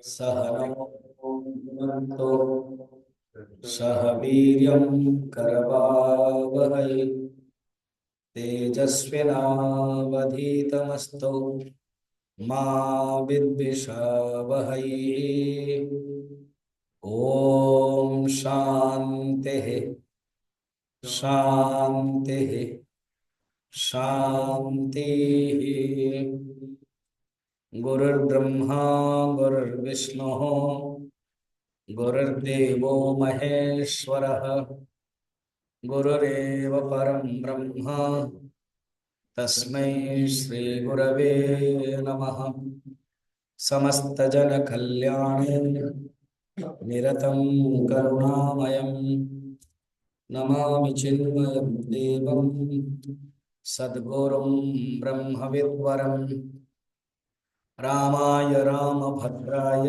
सहनौ भुनक्तु सह वीर्यं करवावहै तेजस्विनावधीतमस्तु मा विद्विषावहै। ॐ शान्तिः शान्तिः शान्तिः। गुरुर्ब्रह्मा गुरुर्विष्णुः गुरुर्देवो महेश्वरः गुरुरेव परं ब्रह्म तस्मै श्री गुरवे नमः। समस्तजनकल्याणे निरतं करुणामयं नमामि चिन्मयं देवं सद्गुरुं ब्रह्मविद्वरं रामाय रामभद्राय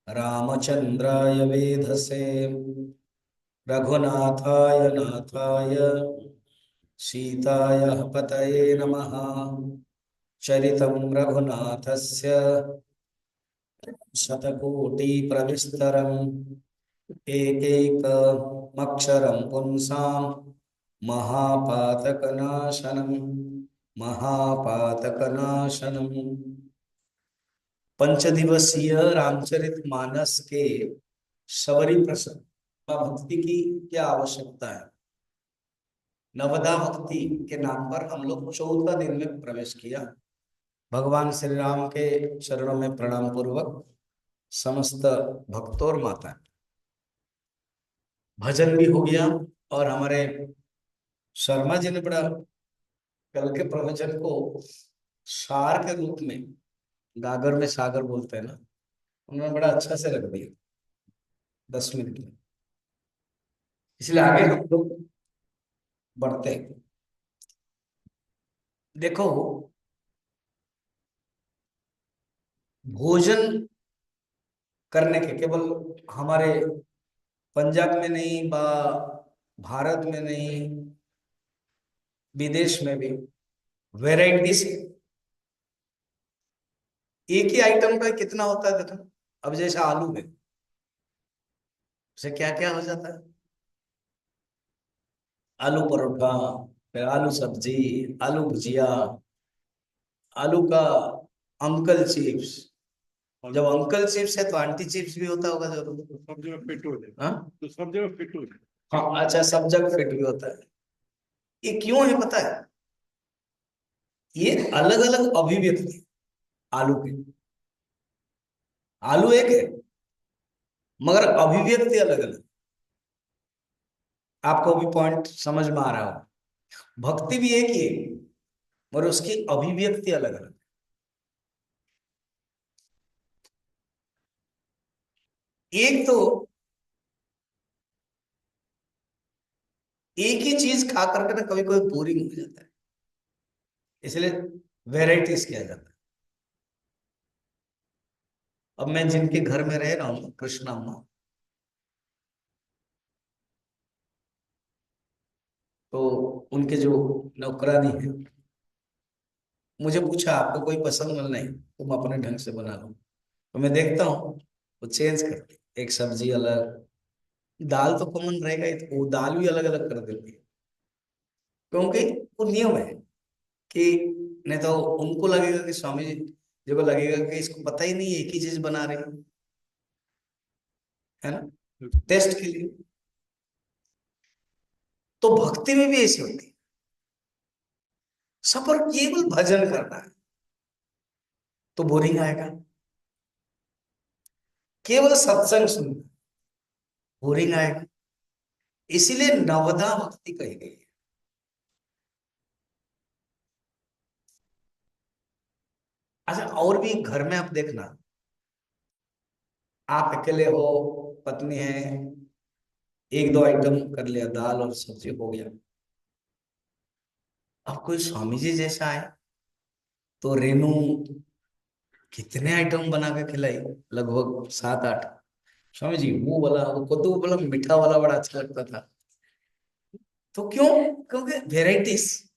रामचन्द्राय वेधसे रघुनाथाय नाथाय सीताय पतये नमः। चरितं रघुनाथस्य शतकोटिप्रविस्तरम् एकैकमक्षरं पुंसां महापातकनाशनं महापातकनाशनम्। पंचदिवसीय रामचरितमानस के शबरी प्रसंग भक्ति की क्या आवश्यकता है। नवदा भक्ति के नाम पर हम लोग 14 दिन में प्रवेश किया। भगवान श्री राम के चरणों में प्रणाम पूर्वक समस्त भक्तों और माता भजन भी हो गया। और हमारे शर्मा जी ने बड़ा कल के प्रवचन को सार के रूप में, गागर में सागर बोलते हैं ना, उन्होंने बड़ा अच्छा से रख दिया 10 मिनट में। इसलिए आगे हम लोग बढ़ते हैं। देखो, भोजन करने के केवल हमारे पंजाब में नहीं, भारत में नहीं, विदेश में भी वैरायटी से एक ही आइटम का कितना होता है। देखो, अब जैसे आलू है, उसे क्या क्या हो जाता है। आलू परोठा, फिर आलू सब्जी, आलू भुजिया, आलू का अंकल चिप्स। जब अंकल चिप्स है तो आंटी चिप्स भी होता होगा जरूर। तो सब जगह फिट हो जाए। हाँ, तो सब जगह फिट हो जाए। हाँ, अच्छा, सब जगह फिट भी होता है। ये क्यों है पता है? ये अलग अलग अभिव्यक्ति आलू के। आलू एक है मगर अभिव्यक्ति अलग अलग। आपको भी पॉइंट समझ में आ रहा हो। भक्ति भी एक ही है मगर उसकी अभिव्यक्ति अलग अलग। एक तो एक ही चीज खा करके ना कभी कोई बोरिंग हो जाता है, इसलिए वेराइटीज किया जाता है। अब मैं जिनके घर में रह रहा हूँ, कृष्णा अम्मा, तो उनके जो नौकरानी है, मुझे पूछा आपको कोई पसंद नहीं, तुम अपने ढंग से बना लो। तो मैं देखता हूँ वो चेंज करते, एक सब्जी अलग, दाल तो कॉमन रहेगा ही, तो वो दाल भी अलग अलग कर देती है। क्योंकि वो नियम है कि नहीं तो उनको लगेगा कि स्वामी जी को लगेगा कि इसको पता ही नहीं है, एक ही चीज बना रहे है ना, टेस्ट के लिए। तो भक्ति में भी ऐसी होती है। सफर केवल भजन करना है तो बोरिंग आएगा, केवल सत्संग सुनना बोरिंग आएगा। इसीलिए नवदा भक्ति कही गई है। अच्छा, और भी घर में आप देखना, आप अकेले हो, पत्नी है, एक दो आइटम कर लिया, दाल और सब्जी हो गया। अब कोई स्वामी जी जैसा आए तो रेनू कितने आइटम बना के खिलाई, लगभग 7-8। स्वामी जी वो कद्दू वाला मीठा वाला बड़ा अच्छा लगता था। तो क्यों? क्योंकि वेराइटीज।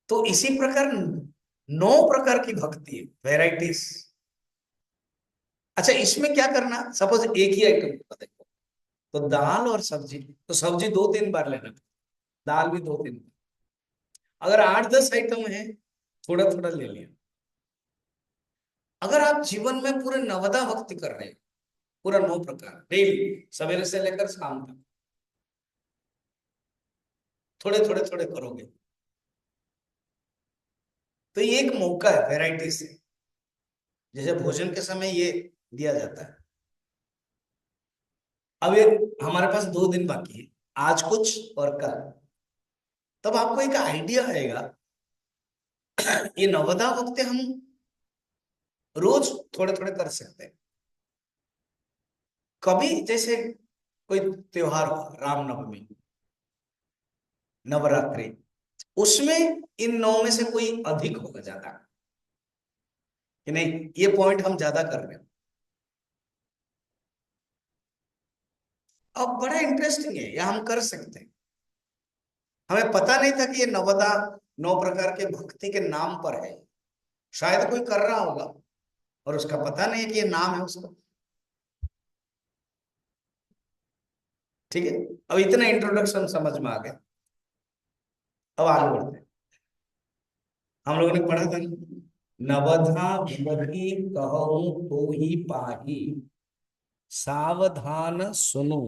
तो इसी प्रकार 9 प्रकार की भक्ति है, वेराइटीज। अच्छा, इसमें क्या करना, सपोज एक ही आइटम होता देखो, तो दाल और सब्जी, तो सब्जी 2-3 बार लेना, दाल भी 2-3 बार। अगर 8-10 आइटम है, थोड़ा थोड़ा ले लिया। अगर आप जीवन में पूरे नवदा भक्ति कर रहे हैं, पूरा 9 प्रकार डेली, सवेरे से लेकर शाम तक, थोड़े थोड़े थोड़े करोगे, तो ये एक मौका है वैरायटी से। जैसे भोजन के समय ये दिया जाता है। अब ये हमारे पास 2 दिन बाकी है, आज कुछ और कल, तब आपको एक आइडिया आएगा। ये नवदा भक्ति हम रोज थोड़े थोड़े कर सकते हैं। कभी जैसे कोई त्योहार हो, रामनवमी, नवरात्रि, उसमें इन 9 में से कोई अधिक होगा ज्यादा, कि नहीं, ये पॉइंट हम ज्यादा कर रहे हैं। अब बड़ा इंटरेस्टिंग है, यह हम कर सकते हैं। हमें पता नहीं था कि ये नवदा 9 प्रकार के भक्ति के नाम पर है। शायद कोई कर रहा होगा और उसका पता नहीं है कि ये नाम है उसका। ठीक है, अब इतना इंट्रोडक्शन समझ में आ गया। अब आगे बढ़ते हैं। हम लोगों ने पढ़ा था नवधा विधि कहूं तो ही पाही, सावधान सुनो।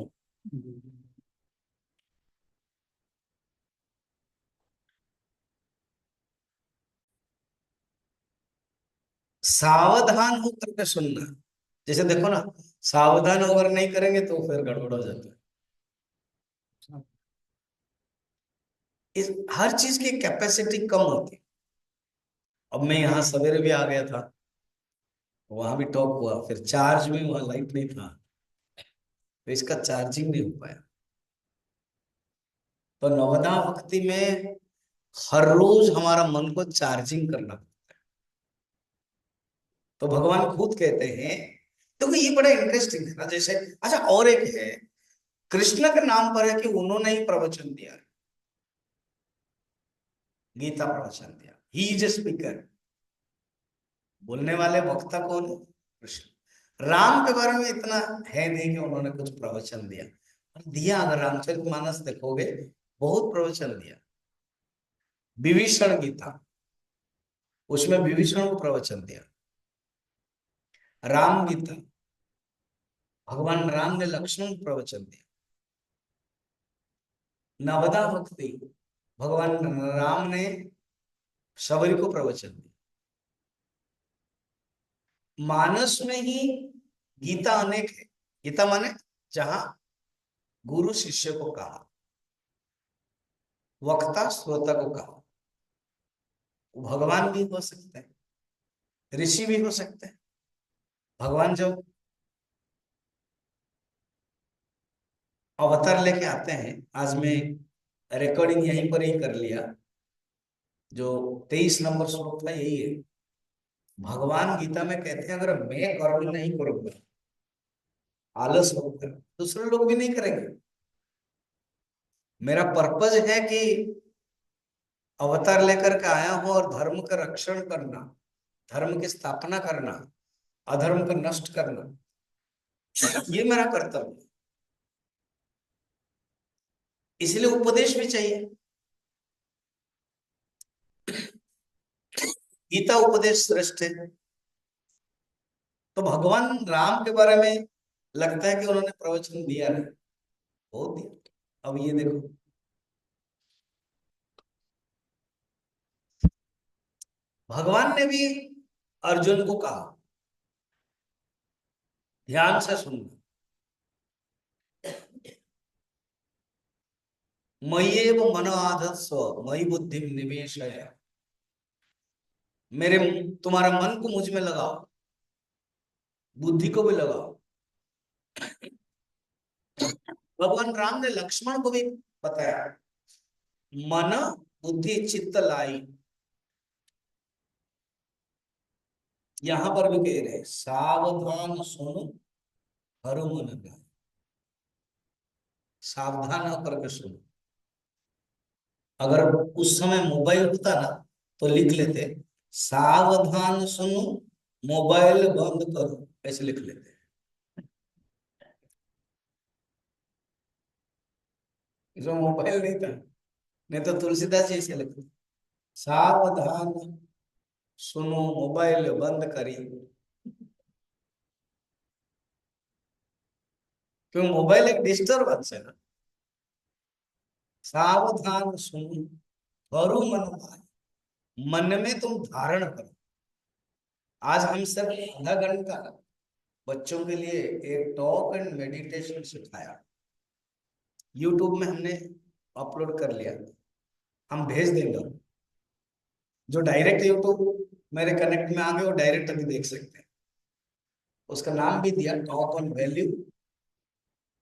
सावधान होकर के सुनना। जैसे देखो ना, सावधान अगर नहीं करेंगे तो फिर गड़बड़ हो जाता है। इस हर चीज की कैपेसिटी कम होती है। अब मैं यहाँ सवेरे भी आ गया था, वहां भी टॉक हुआ, फिर चार्ज में वहां लाइट नहीं था, तो इसका चार्जिंग नहीं हो पाया। तो नवदा भक्ति में हर रोज हमारा मन को चार्जिंग करना। तो भगवान खुद कहते हैं, तो ये बड़ा इंटरेस्टिंग है ना। जैसे अच्छा, और एक है, कृष्ण के नाम पर है कि उन्होंने ही प्रवचन दिया, गीता प्रवचन दिया। He is a speaker. बोलने वाले वक्ता कौन है? कृष्ण। राम के बारे में इतना है नहीं कि उन्होंने कुछ प्रवचन दिया, दिया अगर रामचरितमानस देखोगे, बहुत प्रवचन दिया। विभीषण गीता, उसमें विभीषण को प्रवचन दिया। राम गीता, भगवान राम ने लक्ष्मण को प्रवचन दिया। नवदा भक्ति, भगवान राम ने सबरी को प्रवचन दिया। मानस में ही गीता अनेक है। गीता माने जहां गुरु शिष्य को कहा, वक्ता श्रोता को कहा। वो भगवान भी हो सकते हैं, ऋषि भी हो सकते हैं। भगवान जब अवतार लेके आते हैं, आज मैं रिकॉर्डिंग यहीं पर ही कर लिया, जो 23 नंबर श्लोक था यही है। भगवान गीता में कहते हैं, अगर मैं कर्म नहीं करूंगा, आलस होगा, दूसरे लोग भी नहीं करेंगे। मेरा पर्पज है कि अवतार लेकर के आया हूं और धर्म का रक्षण करना, धर्म की स्थापना करना, अधर्म को नष्ट करना, ये मेरा कर्तव्य है। इसलिए उपदेश भी चाहिए। गीता उपदेश श्रेष्ठ है। तो भगवान राम के बारे में लगता है कि उन्होंने प्रवचन दिया नहीं, बहुत दिया। अब ये देखो, भगवान ने भी अर्जुन को कहा, ध्यान से सुनना, मय्येव मनो आधत्स्व मयि बुद्धि निवेशय। मेरे, तुम्हारा मन को मुझ में लगाओ, बुद्धि को भी लगाओ। भगवान राम ने लक्ष्मण को भी बताया, मन बुद्धि चित्त लाई। यहां पर भी कह रहे, सावधान सुनो, हर मन लाए। सावधान होकर के सुनो। अगर उस समय मोबाइल होता ना, तो लिख लेते, सावधान सुनो, मोबाइल बंद करो, ऐसे लिख लेते हैं। इसमें मोबाइल नहीं था, नहीं तो तुलसीदास जी ऐसे लिखते, सावधान सुनो, मोबाइल बंद करी। क्यों? मोबाइल एक डिस्टर्बेंस है ना। सावधान सुनो, करो मन माय, मन में तुम धारण करो। आज हम सब आधा घंटा बच्चों के लिए एक टॉक एंड मेडिटेशन सिखाया, यूट्यूब में हमने अपलोड कर लिया, हम भेज देंगे। जो डायरेक्ट यूट्यूब मेरे कनेक्ट में आ गए वो डायरेक्ट अभी देख सकते हैं। उसका नाम भी दिया, talk on value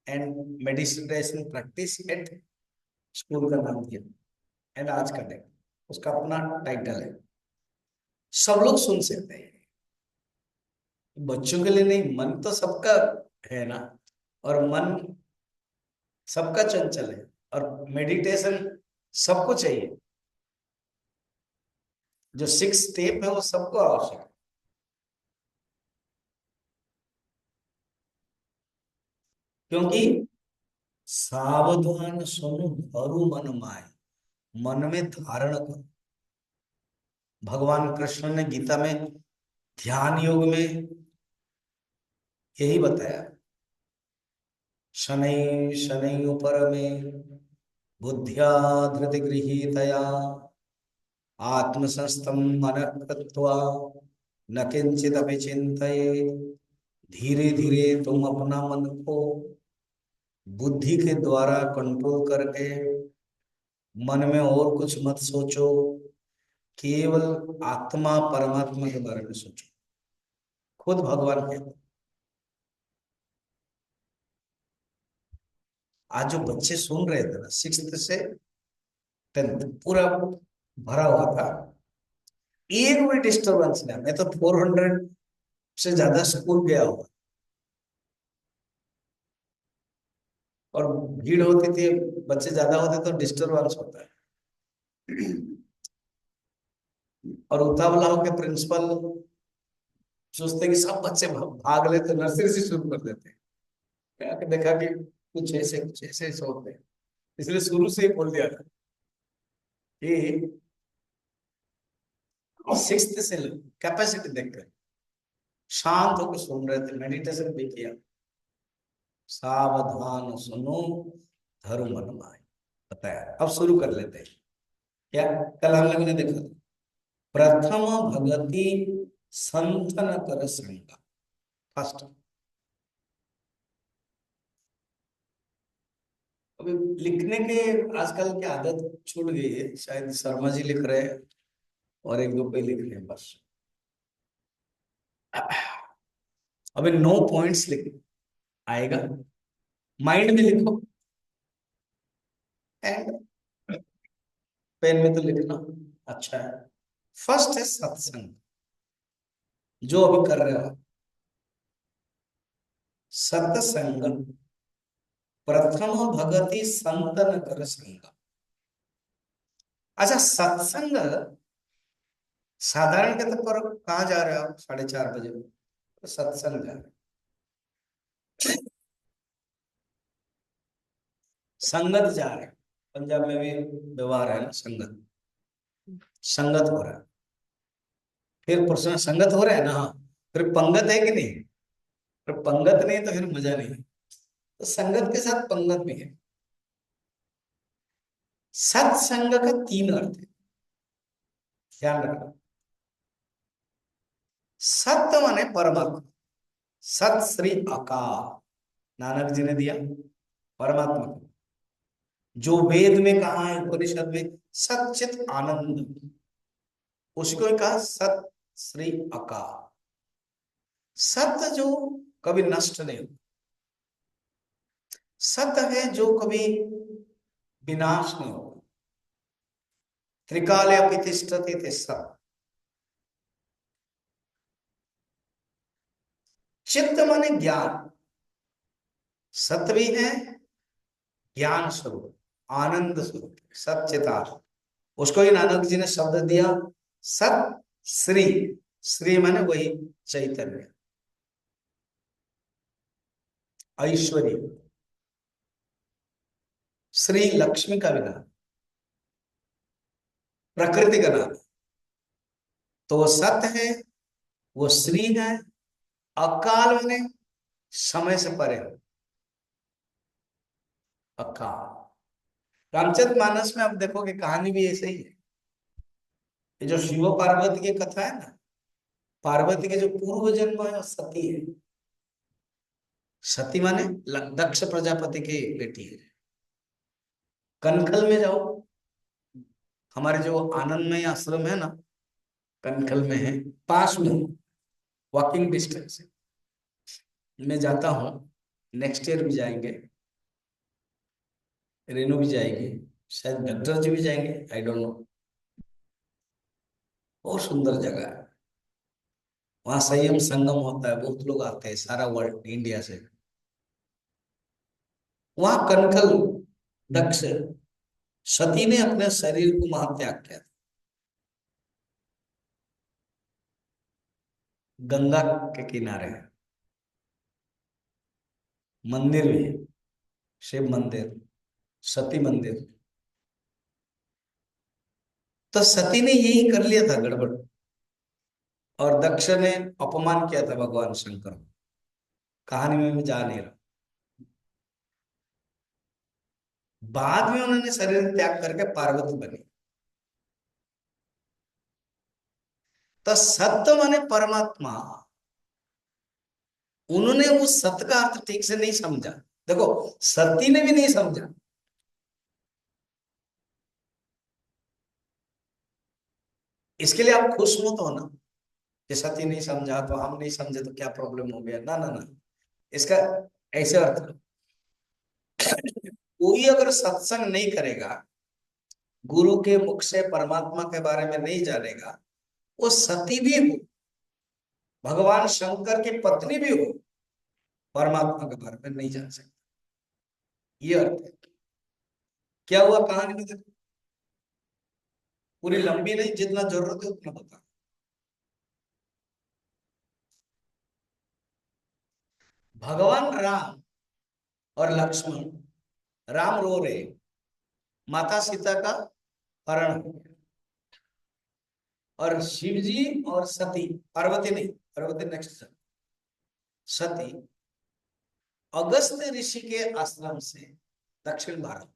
and meditation practice at school का नाम दिया, एंड आज कनेक्ट, उसका अपना टाइटल है। सब लोग सुन सकते हैं, बच्चों के लिए नहीं, मन तो सबका है ना, और मन सबका चंचल है, और मेडिटेशन सबको चाहिए। जो 6 स्टेप है वो सबको आवश्यक है। क्योंकि सावधान सुनो, धरो मन माय, मन में धारण करो। भगवान कृष्ण ने गीता में ध्यान योग में यही बताया, शनै शनै उपरमे बुद्ध्या धृति गृहीतया आत्मसंस्थम मनः कृत्वा न किंचित अपि चिंतयेत्। धीरे धीरे तुम अपना मन को बुद्धि के द्वारा कंट्रोल करके मन में और कुछ मत सोचो, केवल आत्मा परमात्मा के बारे में सोचो। खुद भगवान कहते हैं। आज जो बच्चे सुन रहे थे ना, 6th से 10th पूरा भरा हुआ था, एक भी डिस्टर्बेंस नहीं। मैं तो 400 से ज्यादा स्कूल गया हुआ, और भीड़ होती थी, बच्चे ज्यादा होते तो डिस्टर्बेंस होता है। और उतावला होकर प्रिंसिपल सोचते कि सब बच्चे भाग लेते, नर्सरी से शुरू कर देते। देखा कि कुछ ऐसे होते हैं, इसलिए शुरू से ही बोल दिया था कि 6th से कैपेसिटी देखकर शांत होकर सुन रहे थे, मेडिटेशन भी किया। सावधान सुनो, धर्म मन माय, बताया। अब शुरू कर लेते हैं। क्या कल हम लोगों ने देखा, प्रथम भगति संतन कर संग, फर्स्ट। अभी लिखने के आजकल की आदत छूट गई है, शायद शर्मा जी लिख रहे हैं और एक दो पे लिख रहे हैं बस। अभी 9 पॉइंट्स लिख आएगा, माइंड में लिखो एंड पेन में तो लिखना अच्छा है। फर्स्ट है सत्संग, जो अभी कर रहे हो सत्संग। प्रथम भगति संतन कर संग। अच्छा, सत्संग साधारण के तौर पर कहाँ जा रहे हो आप? 4:30 बजे तो सत्संग जा रहे हो। संगत जा रहे हैं, पंजाब में भी व्यवहार है ना, संगत, संगत हो रहा है। फिर प्रश्न, संगत हो रहा है ना, हाँ, फिर पंगत है कि नहीं? फिर पंगत नहीं तो फिर मजा नहीं। तो संगत के साथ पंगत भी है। सत्संग का 3 अर्थ है, ध्यान रखना। सत्य माने परमात्मा, सत श्री अकाल, नानक जी ने दिया परमात्मा को। जो वेद में कहा है, उपनिषद में सच्चित आनंद, उसको ही कहा सत श्री अकाल। सत्य जो कभी नष्ट नहीं होता, सत्य है जो कभी विनाश नहीं होगा। त्रिकाले अपि तिष्ठति ते सत्य। चित्त माने ज्ञान, सत्य भी है, ज्ञान स्वरूप, आनंद स्वरूप, सच्चिता। उसको ही नानक जी ने शब्द दिया, सत श्री, श्री माने वही चैतन्य, ऐश्वर्य, श्री लक्ष्मी का भी नाम, प्रकृति का नाम। तो वो सत्य है, वो श्री है। अकाल माने समय से परे हो, अकाल। रामचरितमानस में आप देखोगे कहानी भी ऐसे ही है। ये जो शिव पार्वती की कथा है ना, पार्वती के जो पूर्व जन्म है वो सती है। सती माने दक्ष प्रजापति की बेटी है। कनखल में जाओ, हमारे जो आनंदमय आश्रम है ना, कनखल में है, पास में, वॉकिंग डिस्टेंस है। मैं जाता हूँ, नेक्स्ट ईयर भी जाएंगे, रेनू भी जाएगी, शायद डॉक्टर जी भी जाएंगे, आई डोंट नो। बहुत सुंदर जगह है। वहां संयम संगम होता है, बहुत लोग आते हैं सारा वर्ल्ड, इंडिया से। वहां कनखल, दक्ष, सती ने अपने शरीर को वहां त्याग किया था। गंगा के किनारे मंदिर भी है, शिव मंदिर, सती मंदिर। तो सती ने यही कर लिया था गड़बड़, और दक्ष ने अपमान किया था भगवान शंकर को। कहानी में मैं जा नहीं रहा। बाद में उन्होंने शरीर त्याग करके पार्वती बनी। तो सत्य माने परमात्मा। उन्होंने उस सत्य का अर्थ ठीक से नहीं समझा। देखो, सती ने भी नहीं समझा। इसके लिए आप खुश मत होना कि सती नहीं समझा तो हम नहीं समझे तो क्या प्रॉब्लम हो गया। ना ना ना, इसका ऐसे अर्थ लो। कोई अगर सत्संग नहीं करेगा, गुरु के मुख से परमात्मा के बारे में नहीं जानेगा, वो सती भी हो, भगवान शंकर की पत्नी भी हो, परमात्मा के बारे में नहीं जान सकता। ये अर्थ है। क्या हुआ कहानी में देखो, पूरी लंबी नहीं, जितना जरूरत है उतना बता। भगवान राम और लक्ष्मण, राम रो रहे, माता सीता का हरण हो गया। और शिव जी और सती, पार्वती नहीं, पार्वती नेक्स्ट, सती अगस्त्य ऋषि के आश्रम से दक्षिण भारत,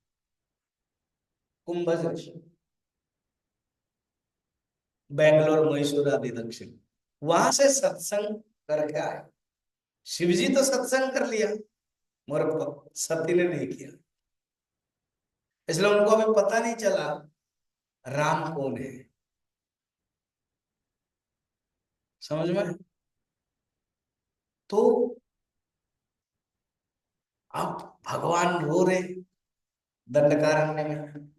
कुंभज ऋषि, बेंगलोर मैसूर आदि दक्षिण, वहां से सत्संग करके आए। शिवजी तो सत्संग कर लिया, मगर सती ने नहीं किया। इसलिए उनको अभी पता नहीं चला राम कौन है। समझ में? तो अब भगवान रो रहे दंडकारण्य में,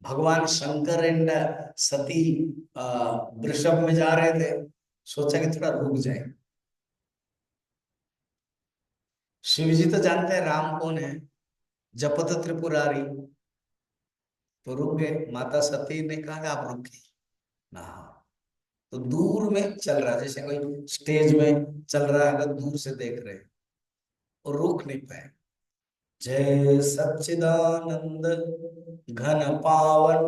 भगवान शंकर एंड सती वृषभ में जा रहे थे। सोचा कि थोड़ा रुक जाए। शिव जी तो जानते हैं राम कौन है, जपत त्रिपुरारी। तो रुक गए। माता सती ने कहा कि आप रुके ना। तो दूर में चल रहा, जैसे कोई स्टेज में चल रहा है, अगर दूर से देख रहे हैं और रुक नहीं पाए। जय सच्चिदानंद घन पावन,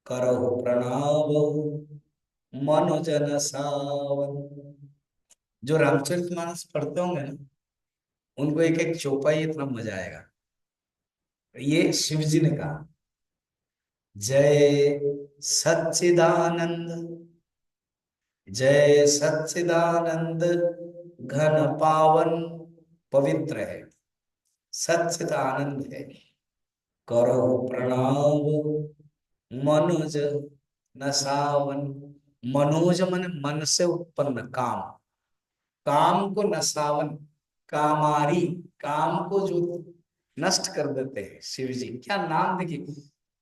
करहु प्रणाम मनोजन सावन। जो रामचरितमानस पढ़ते होंगे ना, उनको एक एक चौपाई इतना मजा आएगा। ये शिव जी ने कहा, जय सच्चिदानंद, जय सच्चिदानंद घन पावन, पवित्र है, सच्चिदानंद है, करो प्रणाम मनोज न सावन। मनोज मन, मन से उत्पन्न काम, काम को नसावन, कामारी, काम को जो नष्ट कर देते हैं शिव जी। क्या नाम देखिए,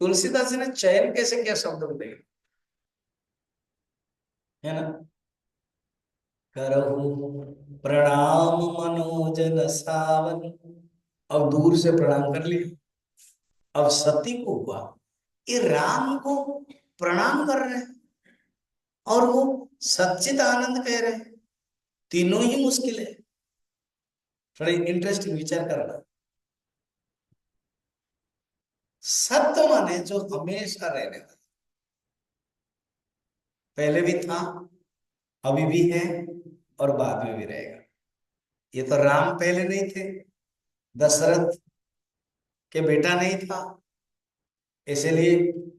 तुलसीदास जी ने चयन कैसे क्या शब्द बताए, है ना। करहु प्रणाम मनोजन सावन। अब दूर से प्रणाम कर लिया। अब सती को हुआ, ये राम को प्रणाम कर रहे हैं। और वो सच्चित आनंद कह रहे हैं। तीनों ही मुश्किल है। थोड़ा इंटरेस्टिंग विचार करना। सत्य माने जो हमेशा रहने वाला, पहले भी था, अभी भी है, और बाद में भी रहेगा। ये तो राम पहले नहीं थे, दशरथ के बेटा नहीं था, इसलिए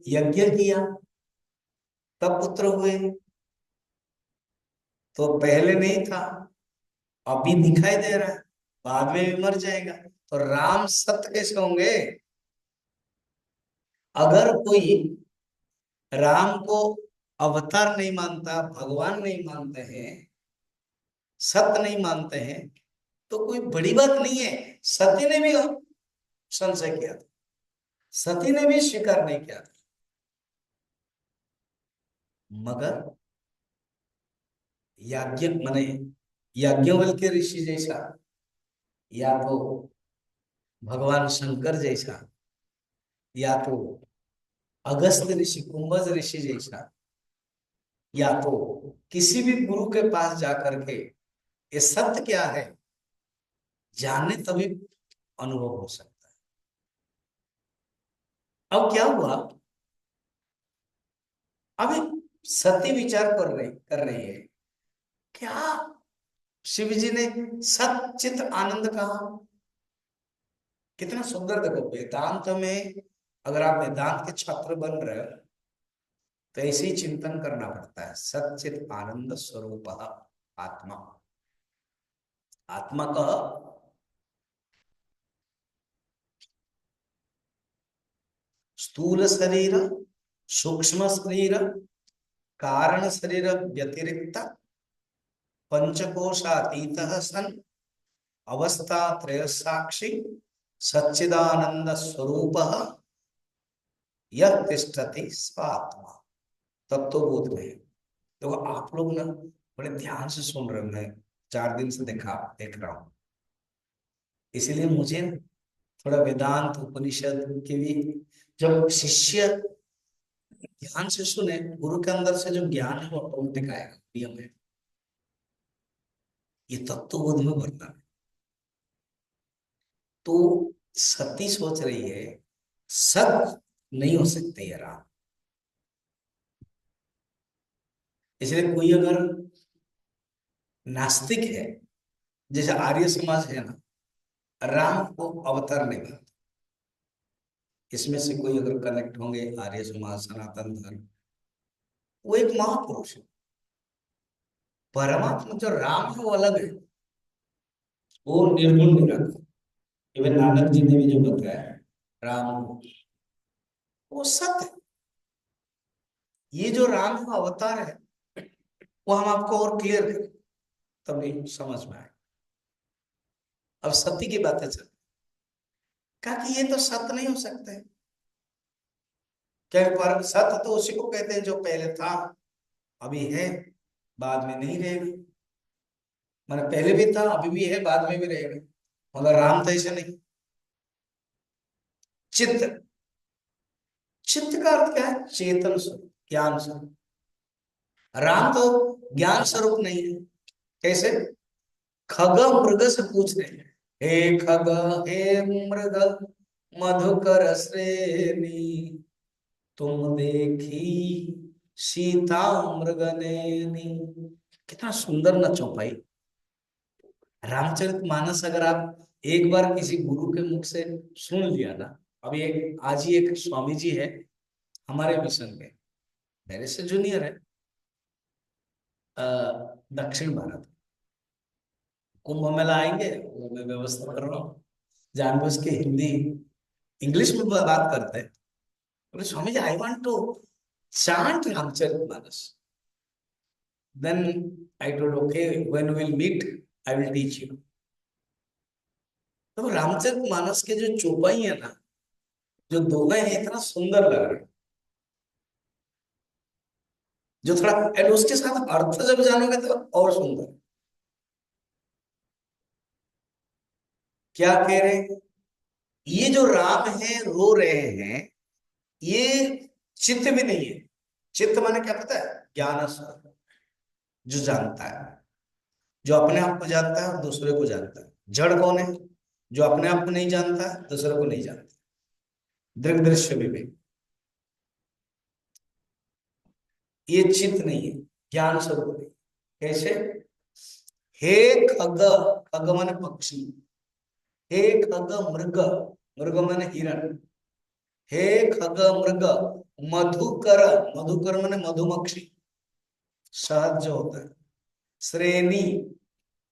यज्ञ किया, तब पुत्र हुए। तो पहले नहीं था, अभी दिखाई दे रहा है, बाद में भी मर जाएगा। तो राम सत्य कैसे होंगे? अगर कोई राम को अवतार नहीं मानता, भगवान नहीं मानते हैं, सत्य नहीं मानते हैं, तो कोई बड़ी बात नहीं है। सती ने भी संशय किया था, सती ने भी स्वीकार नहीं किया था, मगर याज्ञ माने याज्ञवल्क्य ऋषि जैसा, या तो भगवान शंकर जैसा, या तो अगस्त्य ऋषि, कुंभज ऋषि जैसा, या तो किसी भी गुरु के पास जाकर के ये सत्य क्या है जाने, तभी अनुभव हो सकता है। अब क्या हुआ, अभी सती विचार कर रही है, क्या शिव जी ने सच्चित आनंद कहा? कितना सुंदर। देखो वेदांत में, अगर आप वेदांत के छात्र बन रहे हो तो ऐसे ही चिंतन करना पड़ता है। सच्चित आनंद स्वरूप आत्मा, आत्मा का स्थूल शरीर, सूक्ष्म शरीर, कारण शरीर व्यतिरिक्त पंचकोशातीत सन अवस्था त्रय साक्षी सच्चिदानंद स्वरूप यह तिष्ठति स आत्मा। तत्वबोध में तो आप लोग ना बड़े ध्यान से सुन रहे हो, मैं 4 दिन से देख रहा हूं, इसीलिए मुझे थोड़ा वेदांत उपनिषद के भी, जब शिष्य ध्यान से सुने, गुरु के अंदर से जो ज्ञान है वो ऑटोमेटिक आएगा, नियम है। ये तत्वबोध में बढ़ता है। तो सती सोच रही है सत नहीं हो सकते ये राम। इसलिए कोई अगर नास्तिक है, जैसे आर्य समाज है ना, राम को अवतार नहीं मानता। इसमें से कोई अगर कनेक्ट होंगे आर्य समाज, सनातन धर्म, वो एक महापुरुष है। परमात्मा जो राम है वो अलग है, वो निर्गुण निराकार। इवन नानक जी ने भी जो बताया राम को, वो सत्य है। ये जो राम का अवतार है वो हम आपको और क्लियर करें तभी समझ में आए। अब सत्य की बातें चल, कहा कि ये तो सत्य नहीं हो सकता है। क्या पर सत्य तो उसी को कहते हैं जो पहले था, अभी है, बाद में नहीं रहेगा। मैंने पहले भी था, अभी भी है, बाद में भी रहेगा। मगर राम तो ऐसे नहीं। चित्त, चित्त का अर्थ क्या है? चेतन स्वरूप, ज्ञान स्वरूप। राम तो ज्ञान स्वरूप नहीं है। कैसे? खग मृग से पूछ रहे हैं, हे खग, हे मृग, मधुकर श्रेणी, तुम देखी सीता मृग नैनी। कितना सुंदर न चौपाई। रामचरितमानस अगर आप एक बार किसी गुरु के मुख से सुन लिया ना, अभी एक आज ही एक स्वामी जी है हमारे मिशन में, मेरे से जूनियर है, दक्षिण भारत, कुंभ मेला आएंगे, वो मैं व्यवस्था कर रहा हूँ, जानबूझ के हिंदी इंग्लिश में बात करते हैं। बोले Swami ji, I want to chant Ramcharitmanas. Then I told okay, when we will meet I will teach you. तो रामचरितमानस के जो चौपाई है ना, जो दोहे हैं, इतना सुंदर लग रहा है। जो थोड़ा एंड उसके साथ अर्थ जब जानोगे तो और सुंदर। क्या कह रहे हैं? ये जो राम है रो रहे हैं, ये चित्त भी नहीं है। चित्त माने क्या पता है? ज्ञान स्वरूप, जो जानता है, जो अपने आप को जानता है और दूसरे को जानता है। जड़ कौन है? जो अपने आप को नहीं जानता है, दूसरे को नहीं जानता। दृग दृश्य विवेक, ये चित्त नहीं है, ज्ञान स्वरूप नहीं। कैसे? हे खग, खग माने पक्षी, हे खग मृग, मृग माने हिरण, हे खग मृग मधुकर, मधुकर माने मधुमक्खी, शहद जो होता है, श्रेणी,